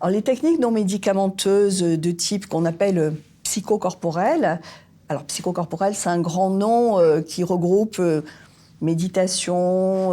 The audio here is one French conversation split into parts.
Alors, les techniques non médicamenteuses de type qu'on appelle psychocorporel. Alors, psychocorporel, c'est un grand nom qui regroupe méditation,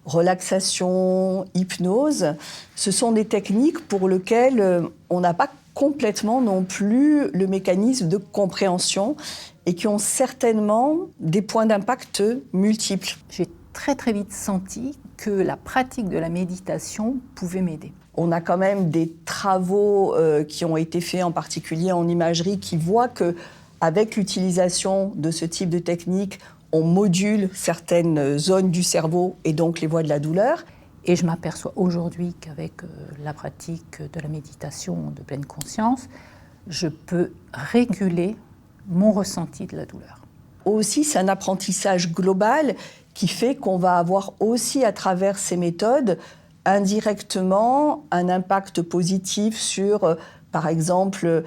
relaxation, hypnose. Ce sont des techniques pour lesquelles on n'a pas complètement non plus le mécanisme de compréhension et qui ont certainement des points d'impact multiples. J'ai très très vite senti que la pratique de la méditation pouvait m'aider. On a quand même des travaux qui ont été faits, en particulier en imagerie, qui voient qu'avec l'utilisation de ce type de technique, on module certaines zones du cerveau et donc les voies de la douleur. Et je m'aperçois aujourd'hui qu'avec la pratique de la méditation de pleine conscience, je peux réguler mon ressenti de la douleur. Aussi, c'est un apprentissage global qui fait qu'on va avoir aussi, à travers ces méthodes, indirectement un impact positif sur, par exemple,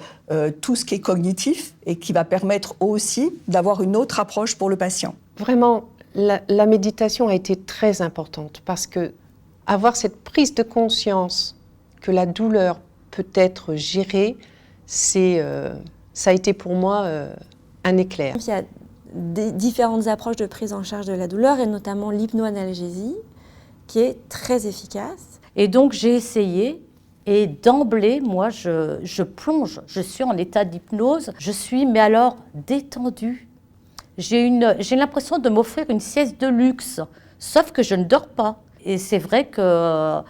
tout ce qui est cognitif et qui va permettre aussi d'avoir une autre approche pour le patient. Vraiment, la méditation a été très importante parce que avoir cette prise de conscience que la douleur peut être gérée, ça a été pour moi un éclair. Il y a différentes approches de prise en charge de la douleur et notamment l'hypnoanalgésie qui est très efficace. Et donc j'ai essayé et d'emblée, moi je plonge, je suis en état d'hypnose, je suis mais alors détendue. J'ai l'impression de m'offrir une sieste de luxe, sauf que je ne dors pas. Et c'est vrai que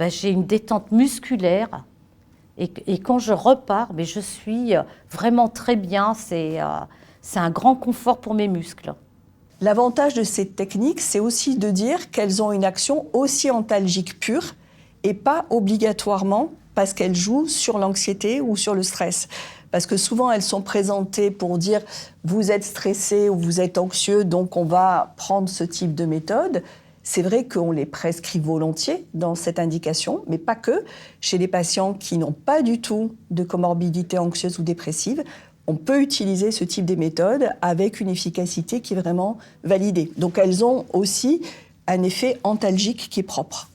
j'ai une détente musculaire et quand je repars, je suis vraiment très bien, c'est un grand confort pour mes muscles. L'avantage de ces techniques, c'est aussi de dire qu'elles ont une action aussi antalgique pure et pas obligatoirement parce qu'elles jouent sur l'anxiété ou sur le stress. Parce que souvent, elles sont présentées pour dire « vous êtes stressé ou vous êtes anxieux, donc on va prendre ce type de méthode ». C'est vrai qu'on les prescrit volontiers dans cette indication, mais pas que. Chez les patients qui n'ont pas du tout de comorbidité anxieuse ou dépressive, on peut utiliser ce type de méthode avec une efficacité qui est vraiment validée. Donc elles ont aussi un effet antalgique qui est propre.